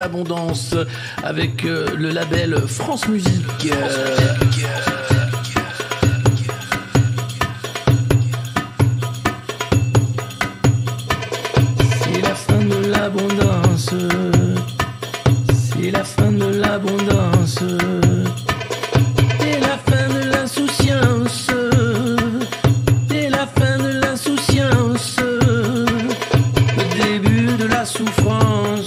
Abondance avec le label France Musique. C'est la fin de l'abondance. C'est la fin de l'abondance. C'est la fin de l'insouciance. C'est la fin de l'insouciance. Le début de la souffrance.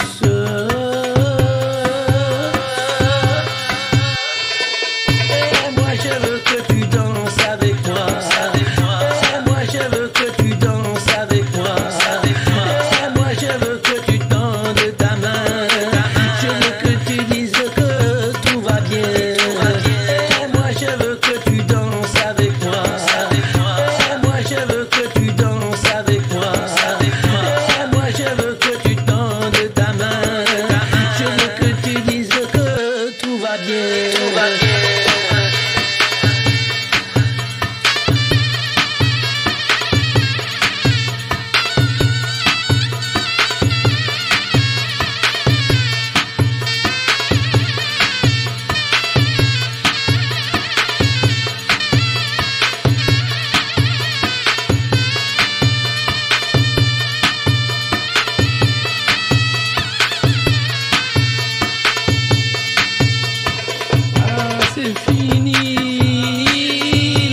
C'est fini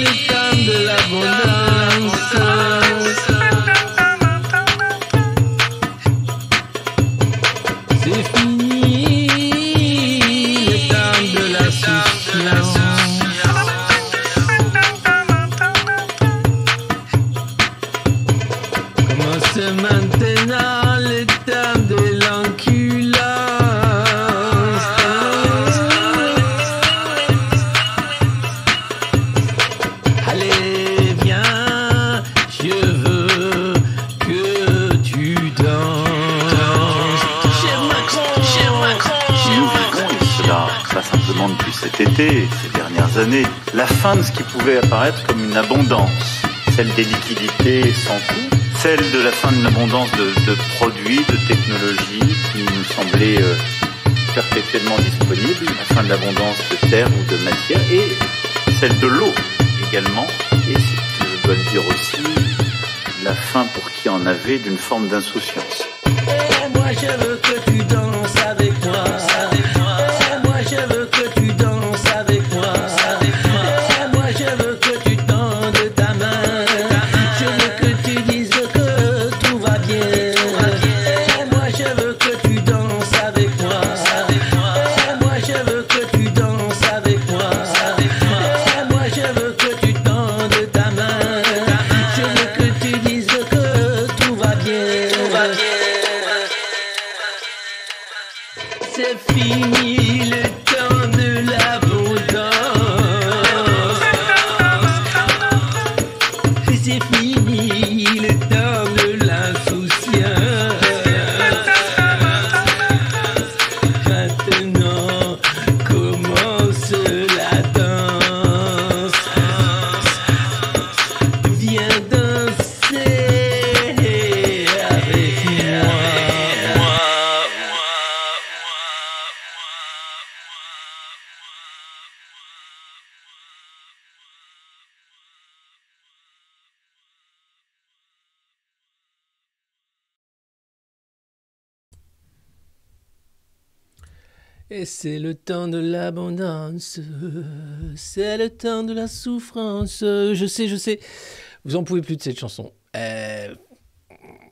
le temps de l'abondance. C'est fini le temps de la souffrance. Commence maintenant le temps de l'enculance. Allez, viens, je veux que tu danses. Cher Macron, cher Macron, cher Macron. Et cela, pas simplement depuis cet été, ces dernières années, la fin de ce qui pouvait apparaître comme une abondance, celle des liquidités sans coût, celle de la fin de l'abondance de produits, de technologies qui nous semblaient perpétuellement disponibles, la fin de l'abondance de terre ou de matière, et celle de l'eau également, et c'est, je dois le dire aussi, la fin pour qui en avait d'une forme d'insouciance. Et moi je veux que tu danses avec moi. Et moi je veux que tu danses avec moi. Et moi je veux que tu tendes ta main. Je veux que tu dises que tout va bien. Et moi je veux que tu danses avec moi. Et moi je veux que tu danses avec moi. Et moi je veux que tu tendes ta main. Je veux que tu dises que tout va bien. Tout va bien. C'est fini le temps de l'abondance. C'est fini le temps de l'insouciance. Maintenant commence la danse. Viens danser avec moi. Et c'est le temps de l'abondance, c'est le temps de la souffrance. Je sais, vous en pouvez plus de cette chanson.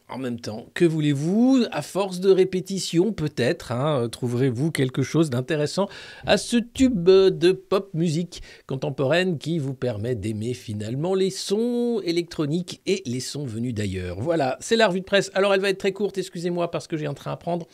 En même temps, que voulez-vous? À force de répétition, peut-être, trouverez-vous quelque chose d'intéressant à ce tube de pop musique contemporaine qui vous permet d'aimer finalement les sons électroniques et les sons venus d'ailleurs. Voilà, c'est la revue de presse. Alors, elle va être très courte, excusez-moi, parce que j'ai un train à prendre.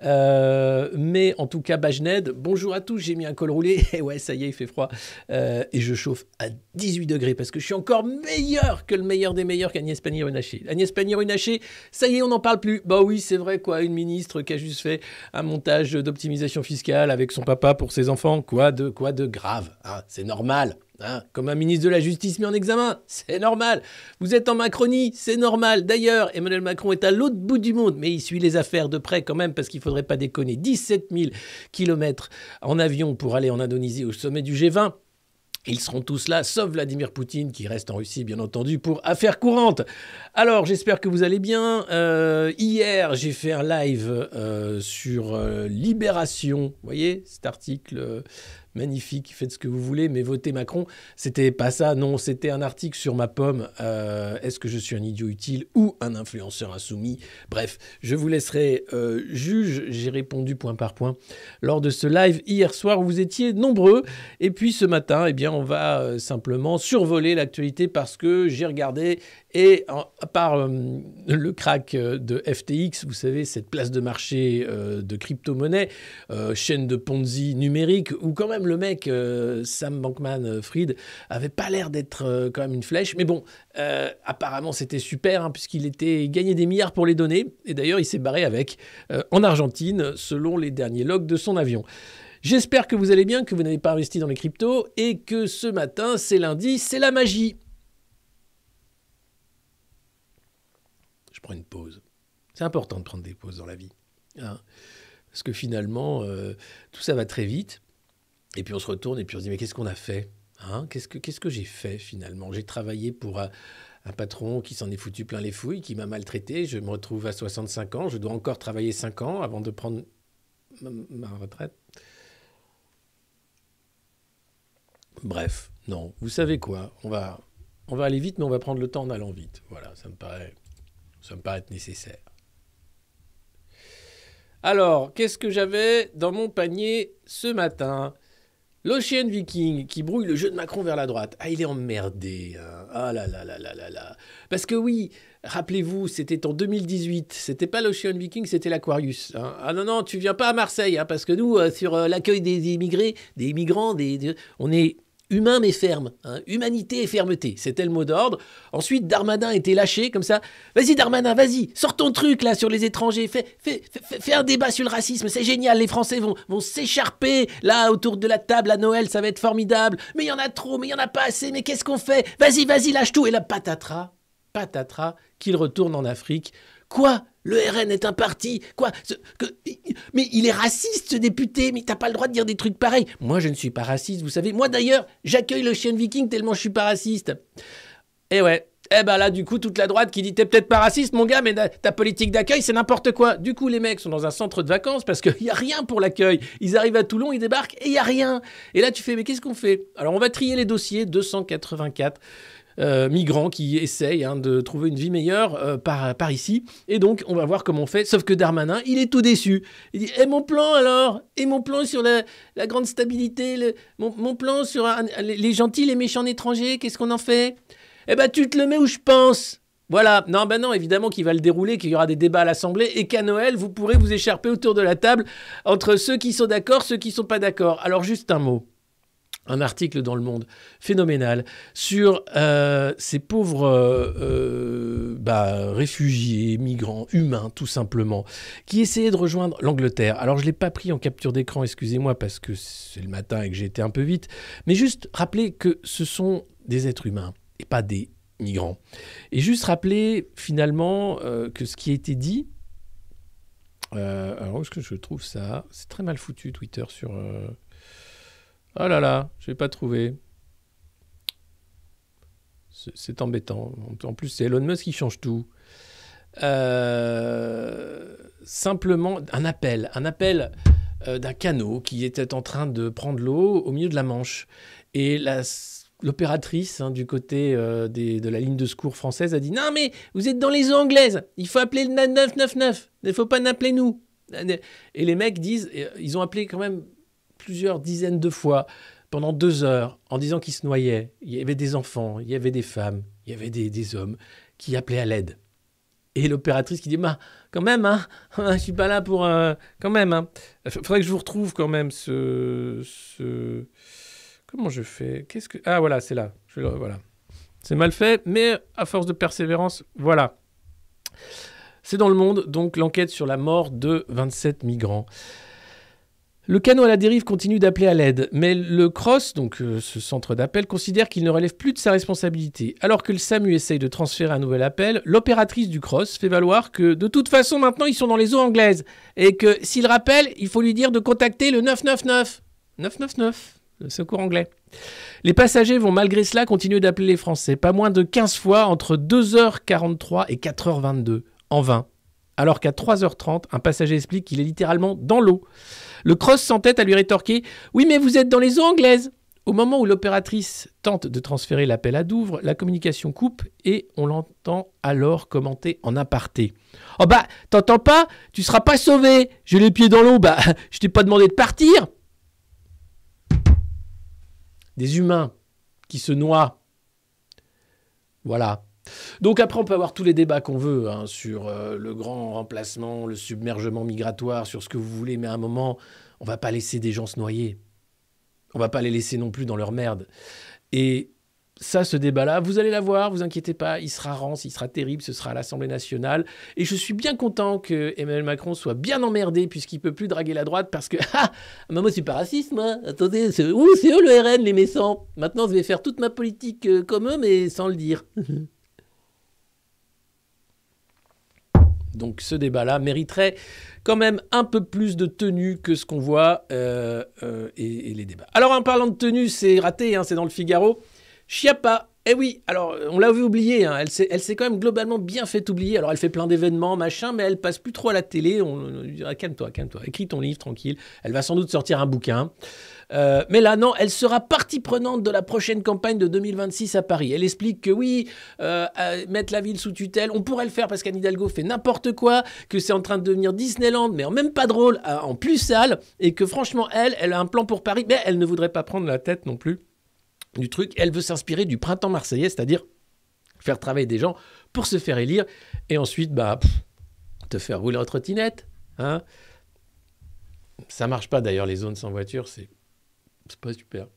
Mais en tout cas, Bajned, bonjour à tous, j'ai mis un col roulé. Et ouais, ça y est, il fait froid. Et je chauffe à 18 degrés parce que je suis encore meilleur que le meilleur des meilleurs qu'Agnès Pannier-Runacher. Agnès Pannier-Runacher, Ça y est, on n'en parle plus. Bah oui, c'est vrai, quoi. Une ministre qui a juste fait un montage d'optimisation fiscale avec son papa pour ses enfants. Quoi de grave, hein, c'est normal. Hein, comme un ministre de la Justice mis en examen, c'est normal. Vous êtes en Macronie, c'est normal. D'ailleurs, Emmanuel Macron est à l'autre bout du monde, mais il suit les affaires de près quand même, parce qu'il ne faudrait pas déconner. 17 000 kilomètres en avion pour aller en Indonésie au sommet du G20. Ils seront tous là, sauf Vladimir Poutine, qui reste en Russie, bien entendu, pour affaires courantes. Alors, j'espère que vous allez bien. Hier, j'ai fait un live sur Libération. Vous voyez, cet article magnifique, faites ce que vous voulez, mais votez Macron. C'était pas ça, non, c'était un article sur ma pomme. Est-ce que je suis un idiot utile ou un influenceur insoumis? Bref, je vous laisserai juge. J'ai répondu point par point lors de ce live hier soir où vous étiez nombreux. Et puis ce matin, eh bien, on va simplement survoler l'actualité parce que j'ai regardé et à part le crack de FTX, vous savez, cette place de marché de crypto-monnaie, chaîne de Ponzi numérique, où quand même le mec, Sam Bankman-Fried, avait pas l'air d'être quand même une flèche. Mais bon, apparemment c'était super, hein, puisqu'il gagnait des milliards pour les donner. Et d'ailleurs, il s'est barré avec en Argentine, selon les derniers logs de son avion. J'espère que vous allez bien, que vous n'avez pas investi dans les cryptos, et que ce matin, c'est lundi, c'est la magie. Je prends une pause. C'est important de prendre des pauses dans la vie. Hein, parce que finalement, tout ça va très vite. Et puis on se retourne et puis on se dit, mais qu'est-ce qu'on a fait, hein? Qu'est-ce que j'ai fait finalement? J'ai travaillé pour un patron qui s'en est foutu plein les fouilles, qui m'a maltraité. Je me retrouve à 65 ans. Je dois encore travailler 5 ans avant de prendre ma retraite. Bref, non. Vous savez quoi? On va aller vite, mais on va prendre le temps en allant vite. Voilà, ça me paraît être nécessaire. Alors, qu'est-ce que j'avais dans mon panier ce matin? L'Ocean Viking qui brouille le jeu de Macron vers la droite. Ah, il est emmerdé. Hein. Ah là là là là là là. Parce que oui, rappelez-vous, c'était en 2018. C'était pas l'Ocean Viking, c'était l'Aquarius. Hein. Ah non, non, tu viens pas à Marseille. Hein, parce que nous, sur l'accueil des immigrés, des migrants, on est humain mais ferme. Hein. Humanité et fermeté. C'était le mot d'ordre. Ensuite, Darmanin était lâché comme ça. Vas-y Darmanin, vas-y, sors ton truc là sur les étrangers. Fais un débat sur le racisme. C'est génial. Les Français vont s'écharper là autour de la table à Noël. Ça va être formidable. Mais il y en a trop, mais il y en a pas assez. Mais qu'est-ce qu'on fait? Vas-y, lâche tout. Et là, patatras, qu'il retourne en Afrique. Quoi? Le RN est un parti? Quoi? Mais il est raciste, ce député. Mais t'as pas le droit de dire des trucs pareils. Moi, je ne suis pas raciste, vous savez. Moi, d'ailleurs, j'accueille l'Ocean Viking tellement je suis pas raciste. Et ouais. Eh ben là, du coup, toute la droite qui dit t'es peut-être pas raciste, mon gars, mais ta politique d'accueil, c'est n'importe quoi. Du coup, les mecs sont dans un centre de vacances parce qu'il n'y a rien pour l'accueil. Ils arrivent à Toulon, ils débarquent et il n'y a rien. Et là, tu fais, mais qu'est-ce qu'on fait? Alors, on va trier les dossiers, 284 migrants qui essayent de trouver une vie meilleure par ici. Et donc, on va voir comment on fait. Sauf que Darmanin, il est tout déçu. Il dit, et mon plan alors? Et mon plan sur la grande stabilité? Mon plan sur les gentils, les méchants étrangers? Qu'est-ce qu'on en fait? Eh ben, tu te le mets où je pense. Voilà. Non, ben non, évidemment qu'il va le dérouler, qu'il y aura des débats à l'Assemblée et qu'à Noël, vous pourrez vous écharper autour de la table entre ceux qui sont d'accord, ceux qui ne sont pas d'accord. Alors, juste un mot. Un article dans Le Monde phénoménal sur ces pauvres réfugiés, migrants, humains tout simplement, qui essayaient de rejoindre l'Angleterre. Alors je ne l'ai pas pris en capture d'écran, excusez-moi, parce que c'est le matin et que j'ai été un peu vite, mais juste rappeler que ce sont des êtres humains et pas des migrants. Et juste rappeler finalement que ce qui a été dit, alors où est-ce que je trouve ça? C'est très mal foutu Twitter sur... Oh là là, je n'ai pas trouvé. C'est embêtant. En plus, c'est Elon Musk qui change tout. Simplement, un appel d'un canot qui était en train de prendre l'eau au milieu de la Manche. Et l'opératrice du côté de la ligne de secours française a dit « Non, mais vous êtes dans les eaux anglaises. Il faut appeler le 999. Il ne faut pas n'appeler nous. » Et les mecs disent, ils ont appelé quand même plusieurs dizaines de fois pendant 2 heures en disant qu'ils se noyaient. Il y avait des enfants, il y avait des femmes, il y avait des hommes qui appelaient à l'aide. Et l'opératrice qui dit quand même, hein, je suis pas là pour... quand même, hein. Faudrait que je vous retrouve quand même ce... Comment je fais? Ah voilà, c'est là. Voilà. C'est mal fait, mais à force de persévérance, voilà. C'est dans Le Monde, donc l'enquête sur la mort de 27 migrants. Le canot à la dérive continue d'appeler à l'aide, mais le CROSS, donc ce centre d'appel, considère qu'il ne relève plus de sa responsabilité. Alors que le SAMU essaye de transférer un nouvel appel, l'opératrice du CROSS fait valoir que de toute façon maintenant ils sont dans les eaux anglaises et que s'il rappelle, il faut lui dire de contacter le 999. 999, le secours anglais. Les passagers vont malgré cela continuer d'appeler les Français, pas moins de 15 fois entre 2h43 et 4h22, en vain. Alors qu'à 3h30, un passager explique qu'il est littéralement dans l'eau. Le CROSS s'entête à lui rétorquer « Oui, mais vous êtes dans les eaux anglaises !» Au moment où l'opératrice tente de transférer l'appel à Douvres, la communication coupe et on l'entend alors commenter en aparté. « Oh bah, t'entends pas? Tu seras pas sauvé! J'ai les pieds dans l'eau, bah, je t'ai pas demandé de partir !» Des humains qui se noient. Voilà. Donc après, on peut avoir tous les débats qu'on veut hein, sur le grand remplacement, le submergement migratoire, sur ce que vous voulez, mais à un moment, on va pas laisser des gens se noyer. On va pas les laisser non plus dans leur merde. Et ça, ce débat-là, vous allez l'avoir, vous inquiétez pas, il sera rance, il sera terrible, ce sera à l'Assemblée nationale. Et je suis bien content que Emmanuel Macron soit bien emmerdé puisqu'il peut plus draguer la droite parce que moi, je suis pas raciste, moi. Attendez, c'est eux le RN, les méchants. Maintenant, je vais faire toute ma politique comme eux, mais sans le dire. Donc ce débat-là mériterait quand même un peu plus de tenue que ce qu'on voit et les débats. Alors en parlant de tenue, c'est raté, hein, c'est dans le Figaro. Schiappa, eh oui, alors on l'a vu oublier, hein, elle s'est quand même globalement bien fait oublier. Alors elle fait plein d'événements, machin, mais elle passe plus trop à la télé. On dirait calme-toi, écris ton livre tranquille. Elle va sans doute sortir un bouquin. Mais là, non, elle sera partie prenante de la prochaine campagne de 2026 à Paris. Elle explique que oui, mettre la ville sous tutelle, on pourrait le faire parce qu'Anne Hidalgo fait n'importe quoi, que c'est en train de devenir Disneyland, mais en même pas drôle, en plus sale, et que franchement, elle a un plan pour Paris, mais elle ne voudrait pas prendre la tête non plus du truc. Elle veut s'inspirer du printemps marseillais, c'est-à-dire faire travailler des gens pour se faire élire, et ensuite, te faire rouler en trottinette. Hein. Ça marche pas d'ailleurs, les zones sans voiture, c'est pas super.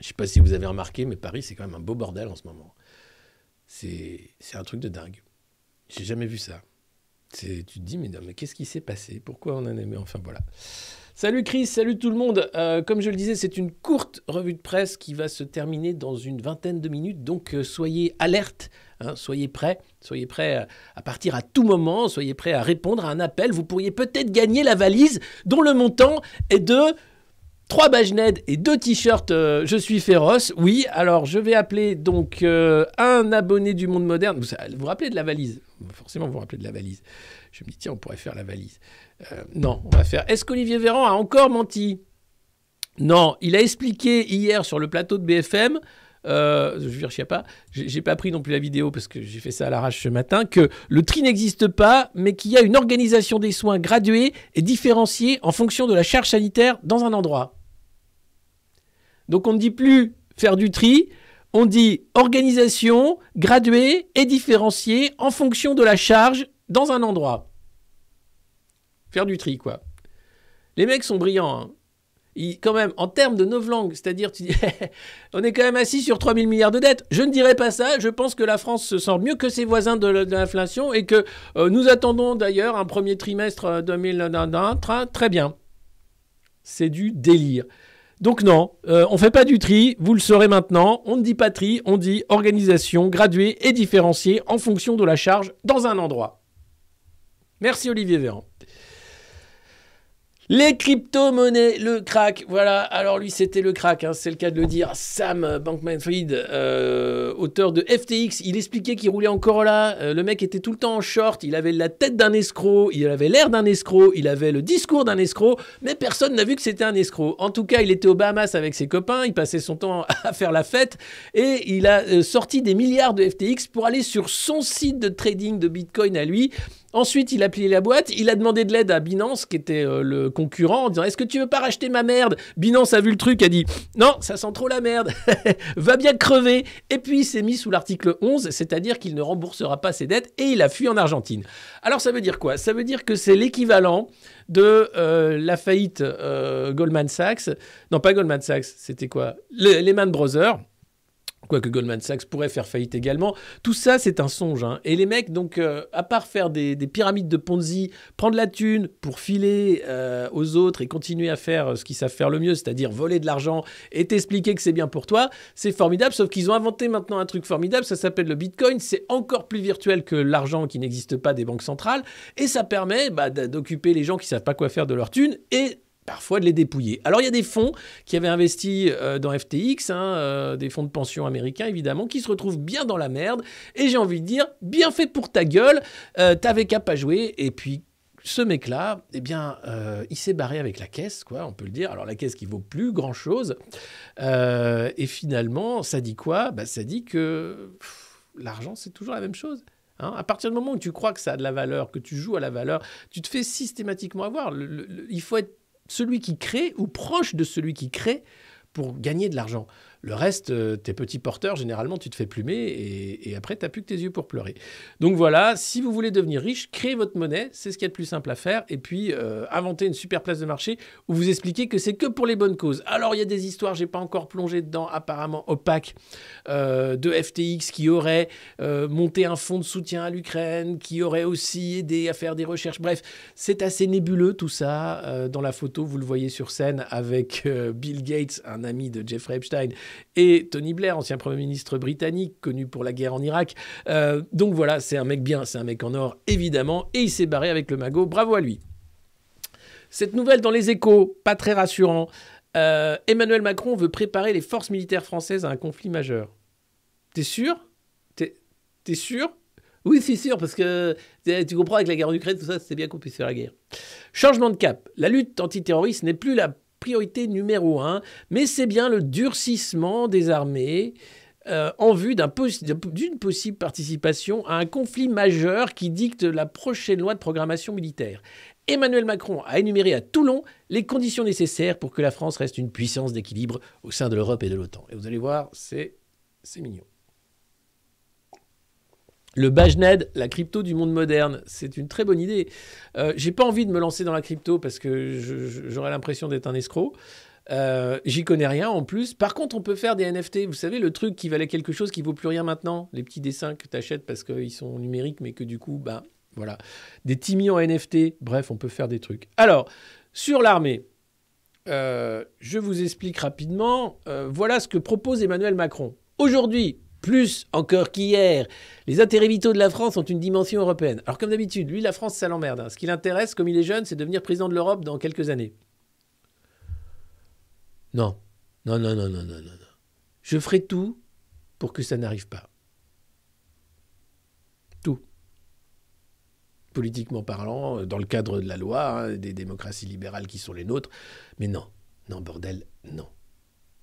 Je sais pas si vous avez remarqué, mais Paris, c'est quand même un beau bordel en ce moment. C'est un truc de dingue. J'ai jamais vu ça. Tu te dis, mais qu'est-ce qui s'est passé? Pourquoi on en aimait? Enfin, voilà. Salut Chris, salut tout le monde. Comme je le disais, c'est une courte revue de presse qui va se terminer dans une vingtaine de minutes. Donc, soyez alertes, hein, soyez prêts à partir à tout moment. Soyez prêts à répondre à un appel. Vous pourriez peut-être gagner la valise dont le montant est de 3 badge-ned et 2 t-shirts Je suis féroce. Oui, alors je vais appeler donc un abonné du Monde Moderne. Vous vous rappelez de la valise? Forcément, vous vous rappelez de la valise. Je me dis, tiens, on pourrait faire la valise. Non, on va faire... Est-ce qu'Olivier Véran a encore menti? Non, il a expliqué hier sur le plateau de BFM, je vérifie pas, j'ai pas pris non plus la vidéo parce que j'ai fait ça à l'arrache ce matin, que le tri n'existe pas, mais qu'il y a une organisation des soins graduée et différenciée en fonction de la charge sanitaire dans un endroit. Donc on ne dit plus faire du tri, on dit organisation graduée et différenciée en fonction de la charge dans un endroit. Faire du tri, quoi. Les mecs sont brillants, hein. Quand même, en termes de novlangue, c'est-à-dire, tu dis, on est quand même assis sur 3000 milliards de dettes. Je ne dirais pas ça. Je pense que la France se sort mieux que ses voisins de l'inflation et que nous attendons d'ailleurs un premier trimestre 2021 très bien. C'est du délire. Donc non, on ne fait pas du tri, vous le saurez maintenant. On ne dit pas tri, on dit organisation graduée et différenciée en fonction de la charge dans un endroit. Merci Olivier Véran. Les crypto-monnaies, le crack, voilà, alors lui c'était le crack, hein, c'est le cas de le dire. Sam Bankman-Fried, auteur de FTX, il expliquait qu'il roulait en Corolla, le mec était tout le temps en short, il avait la tête d'un escroc, il avait l'air d'un escroc, il avait le discours d'un escroc, mais personne n'a vu que c'était un escroc. En tout cas, il était aux Bahamas avec ses copains, il passait son temps à faire la fête, et il a sorti des milliards de FTX pour aller sur son site de trading de Bitcoin à lui. Ensuite, il a plié la boîte, il a demandé de l'aide à Binance, qui était le concurrent, en disant « Est-ce que tu veux pas racheter ma merde ?» Binance a vu le truc, a dit « Non, ça sent trop la merde, va bien crever !» Et puis, il s'est mis sous l'article 11, c'est-à-dire qu'il ne remboursera pas ses dettes, et il a fui en Argentine. Alors, ça veut dire quoi? Ça veut dire que c'est l'équivalent de la faillite Goldman Sachs. Non, pas Goldman Sachs, c'était quoi? Lehman Brothers. Quoique Goldman Sachs pourrait faire faillite également. Tout ça, c'est un songe. Hein. Et les mecs, donc, à part faire des pyramides de Ponzi, prendre la thune pour filer aux autres et continuer à faire ce qu'ils savent faire le mieux, c'est-à-dire voler de l'argent et t'expliquer que c'est bien pour toi, c'est formidable. Sauf qu'ils ont inventé maintenant un truc formidable, ça s'appelle le Bitcoin. C'est encore plus virtuel que l'argent qui n'existe pas des banques centrales. Et ça permet d'occuper les gens qui ne savent pas quoi faire de leur thune et parfois de les dépouiller. Alors, il y a des fonds qui avaient investi dans FTX, des fonds de pension américains, évidemment, qui se retrouvent bien dans la merde. Et j'ai envie de dire, bien fait pour ta gueule, t'avais qu'à pas jouer. Et puis, ce mec-là, eh bien, il s'est barré avec la caisse, quoi, on peut le dire. Alors, la caisse qui vaut plus grand-chose. Et finalement, ça dit quoi ? Ça dit que l'argent, c'est toujours la même chose. Hein, à partir du moment où tu crois que ça a de la valeur, que tu joues à la valeur, tu te fais systématiquement avoir. Il faut être celui qui crée ou proche de celui qui crée pour gagner de l'argent. Le reste, tes petits porteurs, généralement, tu te fais plumer et après, tu n'as plus que tes yeux pour pleurer. Donc voilà, si vous voulez devenir riche, créez votre monnaie, c'est ce qu'il y a de plus simple à faire. Et puis, inventez une super place de marché où vous expliquez que c'est que pour les bonnes causes. Alors, il y a des histoires, je n'ai pas encore plongé dedans, apparemment opaques, de FTX qui aurait monté un fonds de soutien à l'Ukraine, qui aurait aussi aidé à faire des recherches. Bref, c'est assez nébuleux tout ça. Dans la photo, vous le voyez sur scène avec Bill Gates, un ami de Jeffrey Epstein, et Tony Blair, ancien Premier ministre britannique, connu pour la guerre en Irak. Donc voilà, c'est un mec bien, c'est un mec en or, évidemment, et il s'est barré avec le magot, bravo à lui. Cette nouvelle dans les Échos, pas très rassurant. Emmanuel Macron veut préparer les forces militaires françaises à un conflit majeur. T'es sûr ? T'es sûr ? Oui, c'est sûr, parce que tu comprends, avec la guerre en Ukraine, tout ça, c'est bien qu'on puisse faire la guerre. Changement de cap. La lutte antiterroriste n'est plus la priorité numéro 1, mais c'est bien le durcissement des armées en vue d'une possible participation à un conflit majeur qui dicte la prochaine loi de programmation militaire. Emmanuel Macron a énuméré à Toulon les conditions nécessaires pour que la France reste une puissance d'équilibre au sein de l'Europe et de l'OTAN. Et vous allez voir, c'est mignon. Le Bajned, la crypto du monde moderne, c'est une très bonne idée. J'ai pas envie de me lancer dans la crypto parce que j'aurais l'impression d'être un escroc. J'y connais rien en plus. Par contre, on peut faire des NFT. Vous savez, le truc qui valait quelque chose qui vaut plus rien maintenant. Les petits dessins que tu achètes parce qu'ils sont numériques, mais que du coup, voilà. Des timis en NFT. Bref, on peut faire des trucs. Alors, sur l'armée, je vous explique rapidement. Voilà ce que propose Emmanuel Macron. Aujourd'hui, plus encore qu'hier, les intérêts vitaux de la France ont une dimension européenne. Alors comme d'habitude, lui, la France, ça l'emmerde. Ce qui l'intéresse, comme il est jeune, c'est de devenir président de l'Europe dans quelques années. Non. Je ferai tout pour que ça n'arrive pas. Tout. Politiquement parlant, dans le cadre de la loi, des démocraties libérales qui sont les nôtres. Mais non, bordel, non.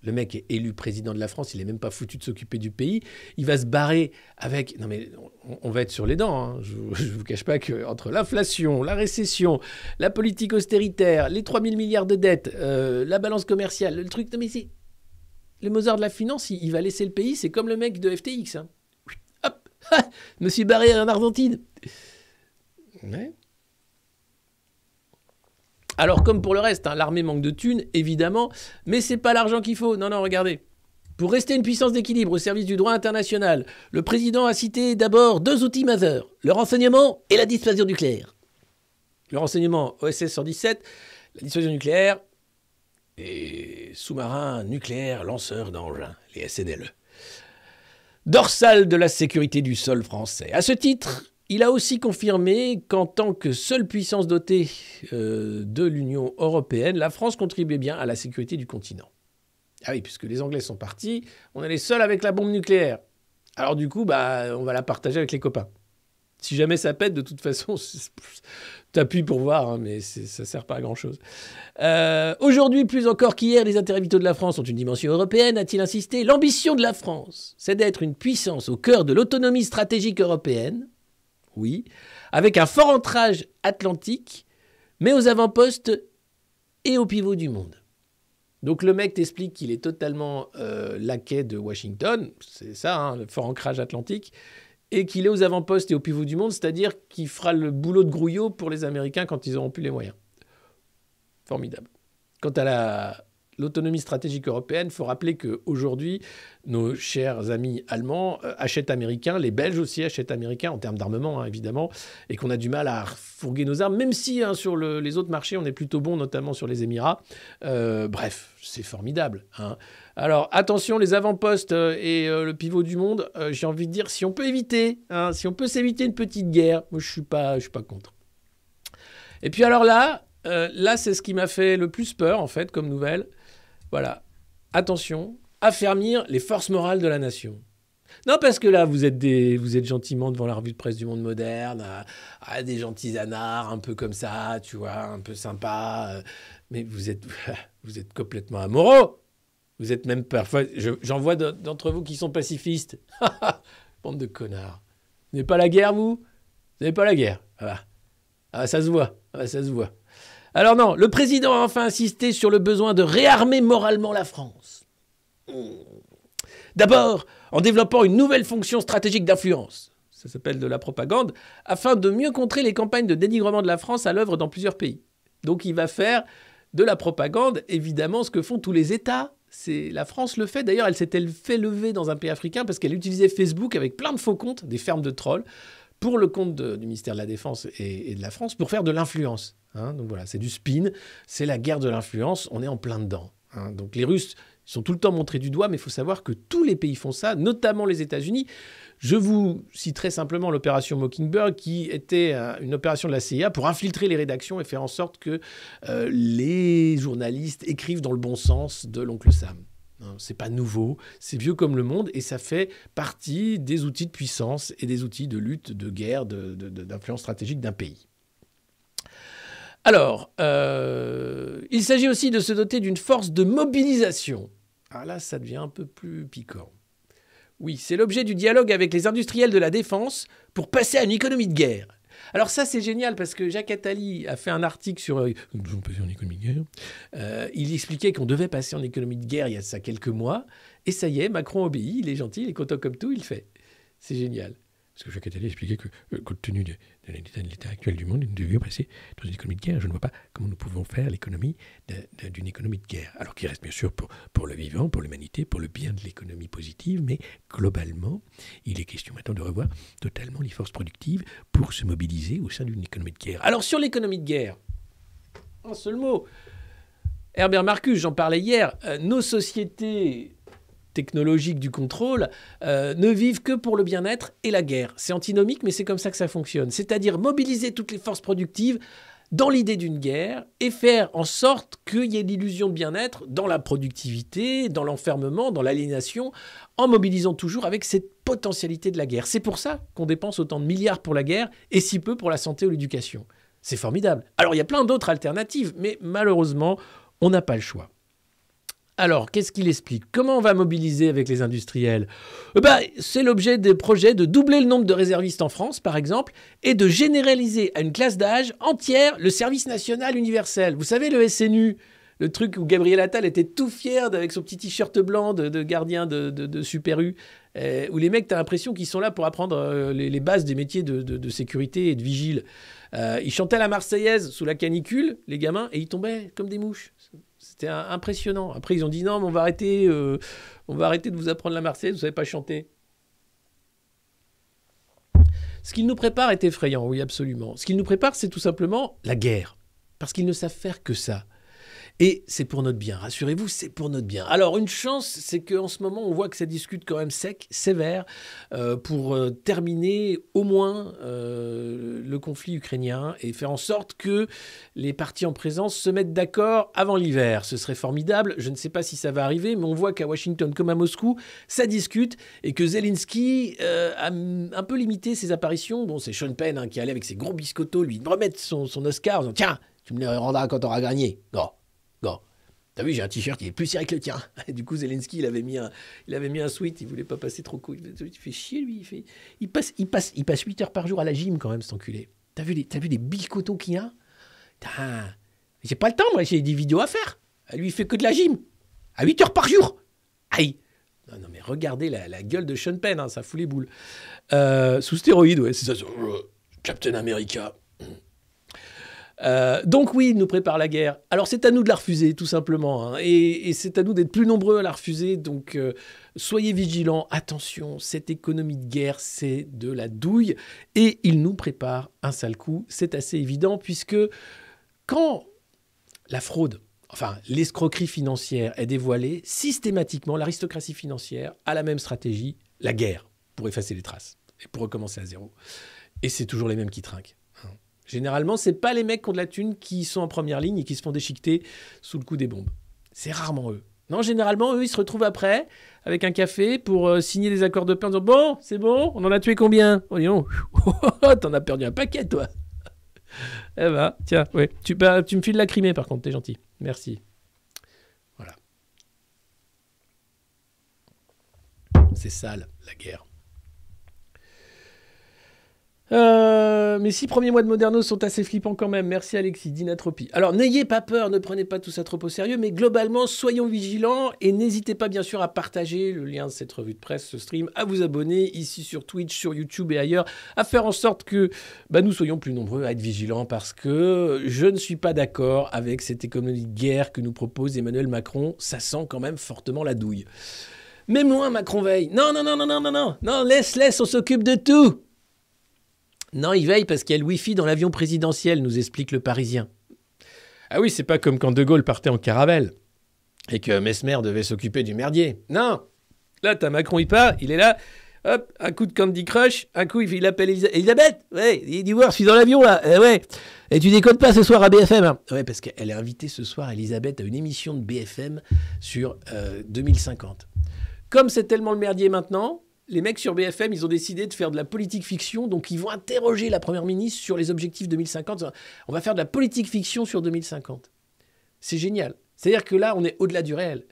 Le mec est élu président de la France, il n'est même pas foutu de s'occuper du pays. Il va se barrer avec... Non mais on va être sur les dents. Hein. Je ne vous cache pas qu'entre l'inflation, la récession, la politique austéritaire, les 3 000 milliards de dettes, la balance commerciale, le truc... Non mais c'est... Le Mozart de la finance, il va laisser le pays, c'est comme le mec de FTX. Hein. Hop, je me suis barré en Argentine. Ouais. Alors, comme pour le reste, l'armée manque de thunes, évidemment, mais c'est pas l'argent qu'il faut. Non, regardez. Pour rester une puissance d'équilibre au service du droit international, le président a cité d'abord 2 outils majeurs, le renseignement et la dissuasion nucléaire. Le renseignement OSS 117, la dissuasion nucléaire et sous-marins nucléaires lanceurs d'engins, les SNLE. Dorsale de la sécurité du sol français. À ce titre, il a aussi confirmé qu'en tant que seule puissance dotée de l'Union européenne, la France contribuait bien à la sécurité du continent. Ah oui, puisque les Anglais sont partis, on est les seuls avec la bombe nucléaire. Alors du coup, on va la partager avec les copains. Si jamais ça pète, de toute façon, t'appuies pour voir, mais ça sert pas à grand-chose. Aujourd'hui, plus encore qu'hier, les intérêts vitaux de la France ont une dimension européenne, a-t-il insisté. L'ambition de la France, c'est d'être une puissance au cœur de l'autonomie stratégique européenne, oui, avec un fort ancrage atlantique, mais aux avant-postes et au pivot du monde. Donc le mec t'explique qu'il est totalement laquais de Washington, c'est ça, le fort ancrage atlantique, et qu'il est aux avant-postes et au pivot du monde, c'est-à-dire qu'il fera le boulot de grouillot pour les Américains quand ils auront plus les moyens. Formidable. Quant à l'autonomie stratégique européenne, il faut rappeler qu'aujourd'hui, nos chers amis allemands achètent américains, les Belges aussi achètent américains en termes d'armement, hein, évidemment, et qu'on a du mal à fourguer nos armes, même si hein, sur les autres marchés, on est plutôt bon, notamment sur les Émirats. Bref, c'est formidable. Hein. Alors, attention, les avant-postes et le pivot du monde, j'ai envie de dire, si on peut éviter, hein, si on peut s'éviter une petite guerre, moi, je suis pas contre. Et puis alors là, c'est ce qui m'a fait le plus peur, en fait, comme nouvelle. Voilà. Attention, affermir les forces morales de la nation. Non, parce que là, vous êtes gentiment devant la revue de presse du Monde moderne, des gentils anards, un peu comme ça, tu vois, un peu sympa. Mais vous êtes complètement amoureux. Vous êtes même parfois... J'en vois d'entre vous qui sont pacifistes. Bande de connards. Vous n'avez pas la guerre, vous ? Vous n'avez pas la guerre. Voilà. Ah, ça se voit. Ah, ça se voit. Alors non, le président a enfin insisté sur le besoin de réarmer moralement la France. D'abord, en développant une nouvelle fonction stratégique d'influence, ça s'appelle de la propagande, afin de mieux contrer les campagnes de dénigrement de la France à l'œuvre dans plusieurs pays. Donc il va faire de la propagande, évidemment, ce que font tous les États. La France le fait. D'ailleurs, elle s'était fait lever dans un pays africain parce qu'elle utilisait Facebook avec plein de faux comptes, des fermes de trolls, pour le compte du ministère de la Défense et de la France, pour faire de l'influence. Hein, donc voilà, c'est du spin, c'est la guerre de l'influence, on est en plein dedans. Hein. Donc les Russes sont tout le temps montrés du doigt, mais il faut savoir que tous les pays font ça, notamment les États-Unis. Je vous citerai simplement l'opération Mockingbird, qui était une opération de la CIA pour infiltrer les rédactions et faire en sorte que les journalistes écrivent dans le bon sens de l'oncle Sam. C'est pas nouveau, c'est vieux comme le monde et ça fait partie des outils de puissance et des outils de lutte, de guerre, d'influence stratégique d'un pays. Alors, il s'agit aussi de se doter d'une force de mobilisation. Ah là, ça devient un peu plus piquant. Oui, c'est l'objet du dialogue avec les industriels de la défense pour passer à une économie de guerre. Alors ça, c'est génial parce que Jacques Attali a fait un article sur nous devons passer en économie de guerre. Il expliquait qu'on devait passer en économie de guerre il y a ça quelques mois. Et ça y est, Macron obéit, il est gentil, il est content comme tout, il le fait. C'est génial. Parce que Jacques Attali expliquait que, compte tenu de l'état actuel du monde, nous devions passer dans une économie de guerre. Je ne vois pas comment nous pouvons faire l'économie d'une économie de guerre. Alors qu'il reste bien sûr pour le vivant, pour l'humanité, pour le bien de l'économie positive, mais globalement, il est question maintenant de revoir totalement les forces productives pour se mobiliser au sein d'une économie de guerre. Alors sur l'économie de guerre, un seul mot. Herbert Marcuse, j'en parlais hier, nos sociétés technologiques du contrôle ne vivent que pour le bien-être et la guerre. C'est antinomique, mais c'est comme ça que ça fonctionne. C'est-à-dire mobiliser toutes les forces productives dans l'idée d'une guerre et faire en sorte qu'il y ait l'illusion de bien-être dans la productivité, dans l'enfermement, dans l'aliénation, en mobilisant toujours avec cette potentialité de la guerre. C'est pour ça qu'on dépense autant de milliards pour la guerre et si peu pour la santé ou l'éducation. C'est formidable. Alors, il y a plein d'autres alternatives, mais malheureusement, on n'a pas le choix. Alors, qu'est-ce qu'il explique ? Comment on va mobiliser avec les industriels ? C'est l'objet des projets de doubler le nombre de réservistes en France, par exemple, et de généraliser à une classe d'âge entière le service national universel. Vous savez, le SNU, le truc où Gabriel Attal était tout fier avec son petit t-shirt blanc de gardien de Super U, où les mecs, t'as l'impression qu'ils sont là pour apprendre les bases des métiers de sécurité et de vigile. Ils chantaient la Marseillaise sous la canicule, les gamins, et ils tombaient comme des mouches. C'était impressionnant. Après, ils ont dit non, mais on va arrêter de vous apprendre la Marseillaise, vous ne savez pas chanter. Ce qu'ils nous préparent est effrayant, oui, absolument. Ce qu'ils nous préparent, c'est tout simplement la guerre. Parce qu'ils ne savent faire que ça. Et c'est pour notre bien, rassurez-vous, c'est pour notre bien. Alors, une chance, c'est qu'en ce moment, on voit que ça discute quand même sec, sévère, pour terminer au moins le conflit ukrainien et faire en sorte que les partis en présence se mettent d'accord avant l'hiver. Ce serait formidable, je ne sais pas si ça va arriver, mais on voit qu'à Washington comme à Moscou, ça discute et que Zelensky a un peu limité ses apparitions. Bon, c'est Sean Penn qui allait avec ses gros biscottos lui remettre son Oscar en disant « Tiens, tu me les rendras quand tu auras gagné. » Non. T'as vu, j'ai un t-shirt qui est plus serré que le tien. Et du coup, Zelensky, il avait mis un sweat, il voulait pas passer trop cool. Il fait chier, lui. Il passe 8 heures par jour à la gym, quand même, cet enculé. T'as vu les biscottos qu'il y a ? J'ai pas le temps, moi, j'ai des vidéos à faire. Lui, il fait que de la gym. À 8 heures par jour. Aïe. Non, mais regardez la gueule de Sean Penn, ça fout les boules. Sous stéroïdes, ouais, c'est ça. Captain America. Donc oui, il nous prépare la guerre. Alors c'est à nous de la refuser, tout simplement. Hein. Et c'est à nous d'être plus nombreux à la refuser. Donc soyez vigilants. Attention, cette économie de guerre, c'est de la douille. Et il nous prépare un sale coup. C'est assez évident puisque quand la fraude, enfin l'escroquerie financière est dévoilée, systématiquement, l'aristocratie financière a la même stratégie, la guerre, pour effacer les traces et pour recommencer à zéro. Et c'est toujours les mêmes qui trinquent. Généralement, ce n'est pas les mecs qui ont de la thune qui sont en première ligne et qui se font déchiqueter sous le coup des bombes. C'est rarement eux. Non, généralement, eux, ils se retrouvent après avec un café pour signer des accords de paix en disant « Bon, c'est bon, on en a tué combien ?» Oh, dis donc, t'en as perdu un paquet, toi. Eh ben, tiens, ouais. Tu me files la Crimée, par contre, t'es gentil. Merci. Voilà. C'est sale, la guerre. Mes 6 premiers mois de Modernos sont assez flippants quand même. Merci Alexis, Dinatropie. Alors n'ayez pas peur, ne prenez pas tout ça trop au sérieux, mais globalement, soyons vigilants et n'hésitez pas bien sûr à partager le lien de cette revue de presse, ce stream, à vous abonner ici sur Twitch, sur YouTube et ailleurs, à faire en sorte que nous soyons plus nombreux à être vigilants parce que je ne suis pas d'accord avec cette économie de guerre que nous propose Emmanuel Macron. Ça sent quand même fortement la douille. Même loin, Macron veille. Non, laisse, on s'occupe de tout. Non, il veille parce qu'il y a le Wi-Fi dans l'avion présidentiel, nous explique le Parisien. Ah oui, c'est pas comme quand De Gaulle partait en caravelle et que Messmer devait s'occuper du merdier. Non, là, t'as Macron, il part, il est là, hop, un coup de Candy Crush, un coup, il appelle Elisabeth. Ouais, il dit voir, je suis dans l'avion, là. Ouais. Et tu décodes pas ce soir à BFM. Hein. Ouais, parce qu'elle est invitée ce soir, Elisabeth, à une émission de BFM sur 2050. Comme c'est tellement le merdier maintenant, les mecs sur BFM, ils ont décidé de faire de la politique fiction, donc ils vont interroger la Première ministre sur les objectifs 2050. On va faire de la politique fiction sur 2050. C'est génial. C'est-à-dire que là, on est au-delà du réel.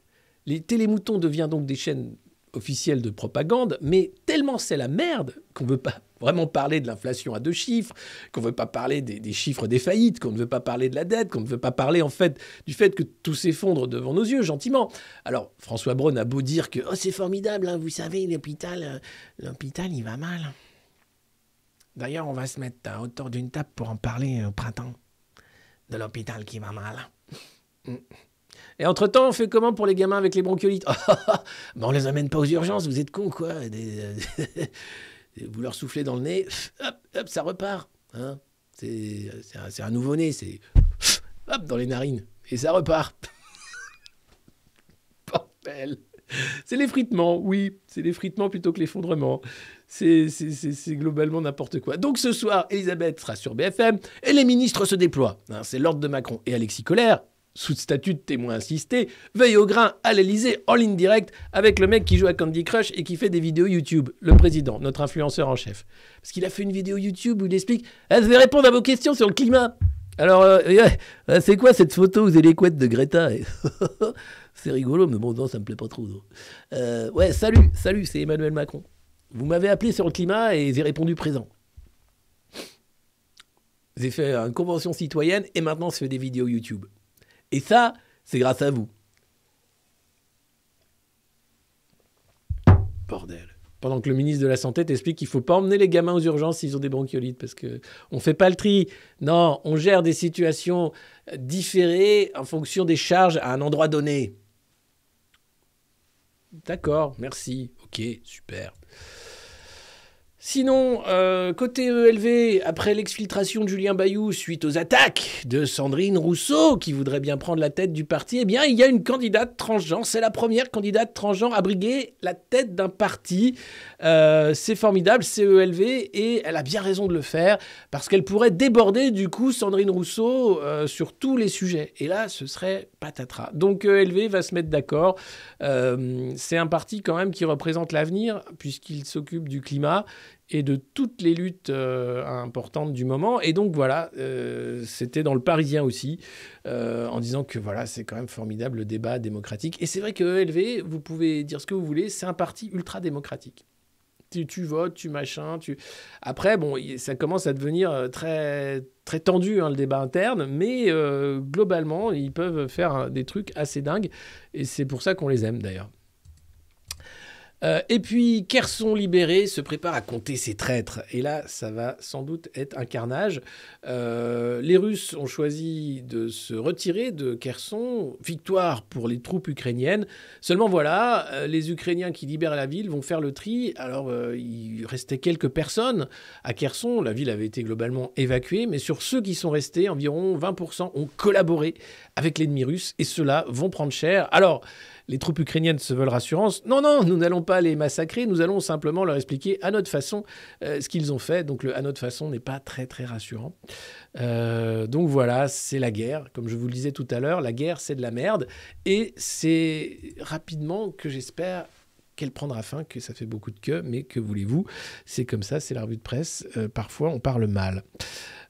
Les télémoutons deviennent donc des chaînes officielles de propagande, mais tellement c'est la merde qu'on ne veut pas vraiment parler de l'inflation à 2 chiffres, qu'on ne veut pas parler des chiffres des faillites, qu'on ne veut pas parler de la dette, qu'on ne veut pas parler en fait du fait que tout s'effondre devant nos yeux, gentiment. Alors, François Braun a beau dire que oh, c'est formidable, hein, vous savez, l'hôpital, il va mal. D'ailleurs, on va se mettre autour d'une table pour en parler au printemps, de l'hôpital qui va mal. Et entre-temps, on fait comment pour les gamins avec les bronchiolites? On les amène pas aux urgences, vous êtes cons, quoi. Vous leur soufflez dans le nez, hop, ça repart. Hein, c'est un nouveau-né, c'est hop, dans les narines, et ça repart. Bordel. C'est l'effritement, oui, c'est l'effritement plutôt que l'effondrement. C'est globalement n'importe quoi. Donc ce soir, Elisabeth sera sur BFM, et les ministres se déploient. Hein, c'est l'ordre de Macron et Alexis Collère, sous statut de témoin assisté, veille au grain à l'Elysée en ligne directe avec le mec qui joue à Candy Crush et qui fait des vidéos YouTube, le président, notre influenceur en chef. Parce qu'il a fait une vidéo YouTube où il explique « Je vais répondre à vos questions sur le climat ». Alors, c'est quoi cette photo où vous avez les couettes de Greta? C'est rigolo, mais bon, non, ça me plaît pas trop. Ouais, salut, c'est Emmanuel Macron. Vous m'avez appelé sur le climat et j'ai répondu présent. J'ai fait une convention citoyenne et maintenant je fais des vidéos YouTube. Et ça, c'est grâce à vous. Bordel. Pendant que le ministre de la Santé t'explique qu'il ne faut pas emmener les gamins aux urgences s'ils ont des bronchiolites parce qu'on ne fait pas le tri. Non, on gère des situations différées en fonction des charges à un endroit donné. D'accord, merci. Ok, super. Sinon, côté ELV, après l'exfiltration de Julien Bayou suite aux attaques de Sandrine Rousseau, qui voudrait bien prendre la tête du parti, eh bien, il y a une candidate transgenre. C'est la première candidate transgenre à briguer la tête d'un parti. C'est formidable, c'est ELV, et elle a bien raison de le faire, parce qu'elle pourrait déborder, du coup, Sandrine Rousseau sur tous les sujets. Et là, ce serait patatras. Donc, ELV va se mettre d'accord. C'est un parti, quand même, qui représente l'avenir, puisqu'il s'occupe du climat et de toutes les luttes importantes du moment. Et donc voilà, c'était dans le Parisien aussi, en disant que voilà, c'est quand même formidable le débat démocratique. Et c'est vrai que ELV, vous pouvez dire ce que vous voulez, c'est un parti ultra démocratique. Tu votes, tu machin, Après, bon, ça commence à devenir très, très tendu, hein, le débat interne, mais globalement, ils peuvent faire des trucs assez dingues, et c'est pour ça qu'on les aime d'ailleurs. Et puis, Kherson libéré se prépare à compter ses traîtres. Et là, ça va sans doute être un carnage. Les Russes ont choisi de se retirer de Kherson. Victoire pour les troupes ukrainiennes. Seulement voilà, les Ukrainiens qui libèrent la ville vont faire le tri. Alors, il restait quelques personnes à Kherson. La ville avait été globalement évacuée. Mais sur ceux qui sont restés, environ 20% ont collaboré avec l'ennemi russe. Et ceux-là vont prendre cher. Alors, les troupes ukrainiennes se veulent rassurance. Non, non, nous n'allons pas les massacrer, nous allons simplement leur expliquer à notre façon ce qu'ils ont fait. Donc le à notre façon n'est pas très très rassurant. Donc voilà, c'est la guerre. Comme je vous le disais tout à l'heure, la guerre c'est de la merde. Et c'est rapidement que j'espère qu'elle prendra fin, que ça fait beaucoup de queue, mais que voulez-vous, c'est comme ça, c'est la revue de presse. Parfois on parle mal.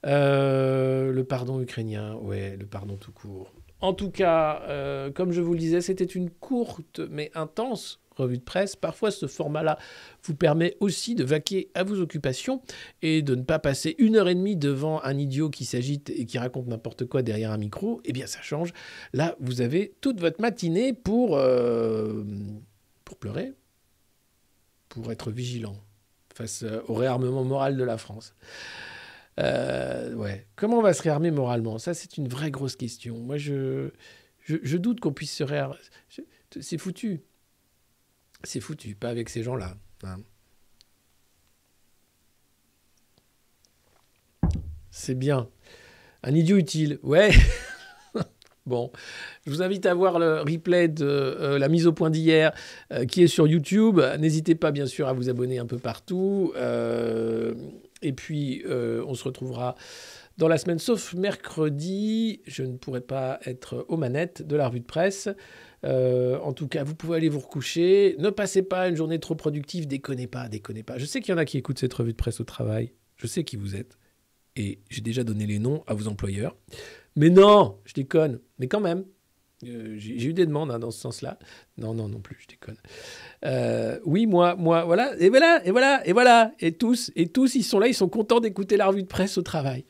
Le pardon ukrainien, ouais, le pardon tout court. En tout cas, comme je vous le disais, c'était une courte mais intense revue de presse. Parfois, ce format-là vous permet aussi de vaquer à vos occupations et de ne pas passer 1h30 devant un idiot qui s'agite et qui raconte n'importe quoi derrière un micro. Eh bien, ça change. Là, vous avez toute votre matinée pour pleurer, pour être vigilant face au réarmement moral de la France. Ouais. Comment on va se réarmer moralement? Ça, c'est une vraie grosse question. Moi, je doute qu'on puisse se réarmer. C'est foutu. C'est foutu, pas avec ces gens-là. Hein. C'est bien. Un idiot utile. Ouais. Bon, je vous invite à voir le replay de la mise au point d'hier qui est sur YouTube. N'hésitez pas, bien sûr, à vous abonner un peu partout. Et puis, on se retrouvera dans la semaine, sauf mercredi. Je ne pourrai pas être aux manettes de la revue de presse. En tout cas, vous pouvez aller vous recoucher. Ne passez pas une journée trop productive. Déconnez pas, déconnez pas. Je sais qu'il y en a qui écoutent cette revue de presse au travail. Je sais qui vous êtes. Et j'ai déjà donné les noms à vos employeurs. Mais non, je déconne. Mais quand même, j'ai eu des demandes dans ce sens-là. Non plus, je déconne. Oui, moi, voilà. Et voilà. Et tous, ils sont là, ils sont contents d'écouter la revue de presse au travail.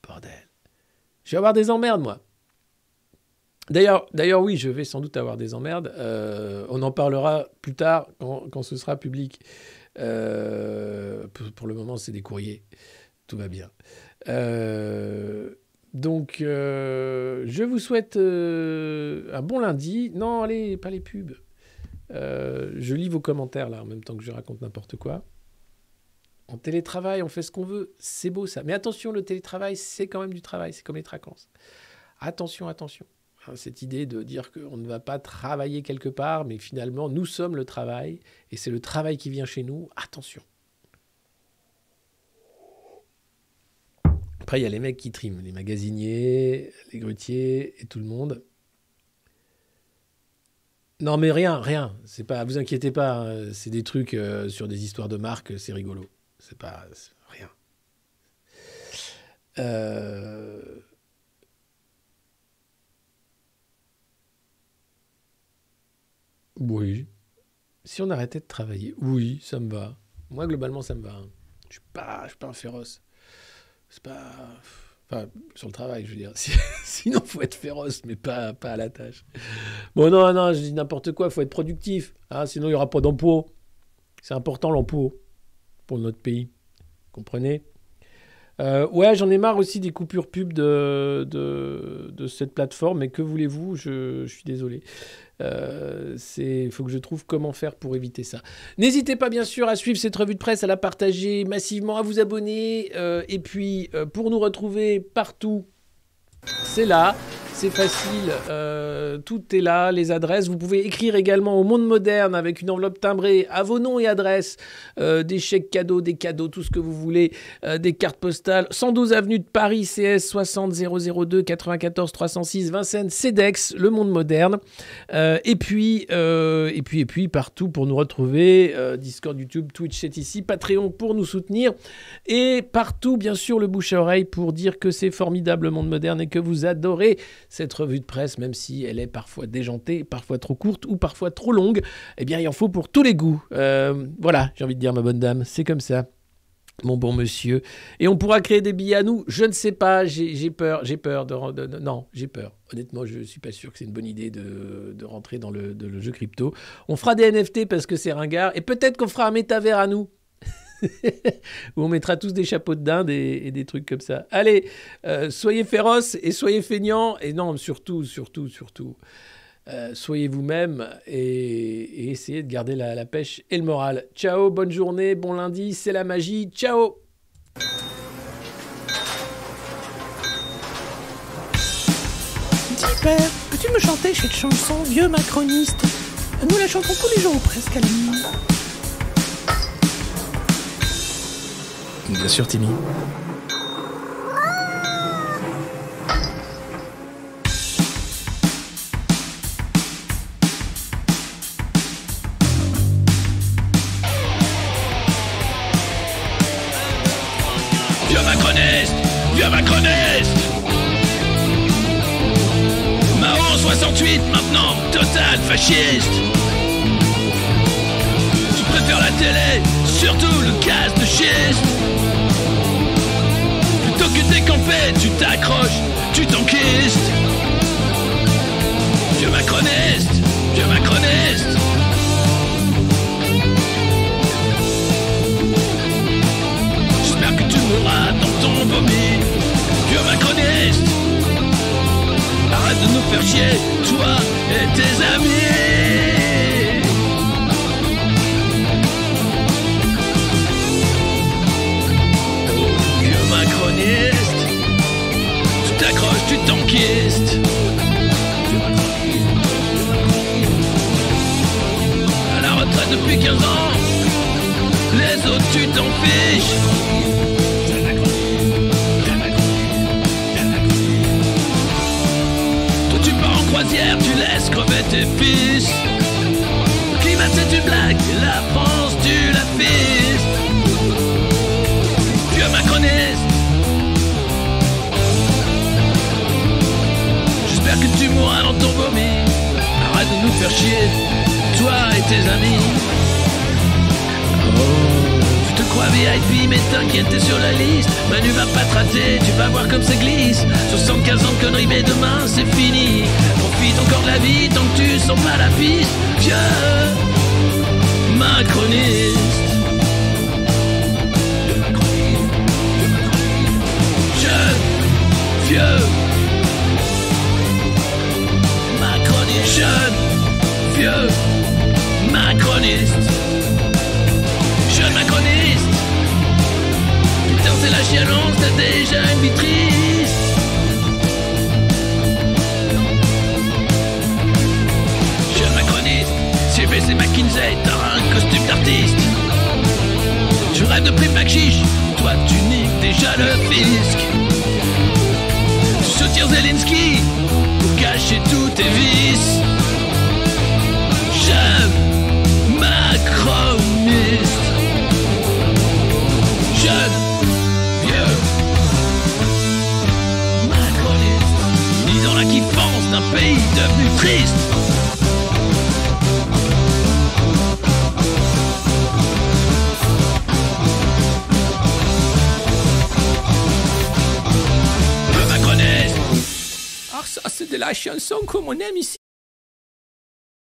Bordel. Je vais avoir des emmerdes, moi. D'ailleurs, oui, je vais sans doute avoir des emmerdes. On en parlera plus tard quand ce sera public. Pour le moment, c'est des courriers. Tout va bien. Donc, je vous souhaite un bon lundi. Non, allez, pas les pubs. Je lis vos commentaires, là, en même temps que je raconte n'importe quoi. En télétravail, on fait ce qu'on veut. C'est beau, ça. Mais attention, le télétravail, c'est quand même du travail. C'est comme les tracances. Attention. Cette idée de dire qu'on ne va pas travailler quelque part, mais finalement, nous sommes le travail, et c'est le travail qui vient chez nous. Attention. Après, il y a les mecs qui triment, les magasiniers, les grutiers et tout le monde. Non, mais rien. C'est pas, vous inquiétez pas, hein, c'est des trucs sur des histoires de marque, c'est rigolo. C'est rien. Oui. Si on arrêtait de travailler, oui, ça me va. Moi, globalement, ça me va. Hein. Je suis pas un féroce. C'est pas... Enfin, sur le travail, je veux dire. Sinon, il faut être féroce, mais pas à la tâche. Bon, non, je dis n'importe quoi, il faut être productif. Hein, sinon, il n'y aura pas d'emploi. C'est important, l'emploi, pour notre pays. Comprenez ? Ouais, j'en ai marre aussi des coupures pub de cette plateforme, mais que voulez-vous, je suis désolé. Il faut que je trouve comment faire pour éviter ça. N'hésitez pas bien sûr à suivre cette revue de presse, à la partager massivement, à vous abonner. Et puis, pour nous retrouver partout, c'est là. C'est facile, tout est là, les adresses. Vous pouvez écrire également au Monde Moderne avec une enveloppe timbrée à vos noms et adresses, des chèques cadeaux, des cadeaux, tout ce que vous voulez, des cartes postales. 112 avenue de Paris, CS 60 002 94 306, Vincennes, CEDEX, Le Monde Moderne. Et puis, partout pour nous retrouver, Discord, YouTube, Twitch, c'est ici, Patreon pour nous soutenir. Et partout, bien sûr, le bouche à oreille pour dire que c'est formidable Le Monde Moderne et que vous adorez cette revue de presse, même si elle est parfois déjantée, parfois trop courte ou parfois trop longue, eh bien, il en faut pour tous les goûts. Voilà, j'ai envie de dire, ma bonne dame, c'est comme ça. mon bon monsieur. Et on pourra créer des billets à nous. Je ne sais pas, j'ai peur. Non, j'ai peur. Honnêtement, je ne suis pas sûr que c'est une bonne idée de rentrer dans le jeu crypto. On fera des NFT parce que c'est ringard. Et peut-être qu'on fera un métavers à nous. Où on mettra tous des chapeaux de dinde et des trucs comme ça. Allez, soyez féroces et soyez feignants. Et non, surtout, soyez vous-même et essayez de garder la pêche et le moral. Ciao, bonne journée, bon lundi, c'est la magie. Ciao. Dis père, peux-tu me chanter cette chanson, vieux macroniste? Nous la chantons tous les jours presque à la nuit. Bien sûr, Timmy. Vieux macroniste Mao 68 maintenant, total fasciste. Tu préfères la télé, surtout le gaz de schiste. Plutôt que décamper, tu t'accroches, tu t'enquistes. Vieux macroniste, vieux macroniste. J'espère que tu mourras dans ton vomi. Vieux macroniste, arrête de nous faire chier, toi et tes amis. Oh, vieux macroniste, tu t'accroches, tu t'enquistes. À la retraite depuis 15 ans, les autres tu t'en fiches. Croisière, tu laisses crever tes fils. Le climat c'est une blague, la France tu la fistes. Vieux macroniste, j'espère que tu mourras dans ton vomi. Arrête de nous faire chier, toi et tes amis. Oh, tu te crois VIP mais t'inquiète t'es sur la liste. Manu va pas te rater, tu vas voir comme ça glisse. 75 ans de conneries mais demain c'est fini. Profite encore de la vie tant que tu sens pas la piste. Vieux macroniste, jeune, vieux macroniste, jeune, vieux macroniste, jeune macroniste. Putain c'est la chialance, t'as déjà une vie triste. CBC McKinsey, t'as un costume d'artiste. Tu rêves de prime chiche, toi tu niques déjà le fisc. Tu soutiens Zelensky pour cacher tous tes vices. Jeune macroniste, jeune vieux macroniste, ni dans la kiffance d'un pays devenu triste. Ah, ça c'est de la chanson comme on aime ici.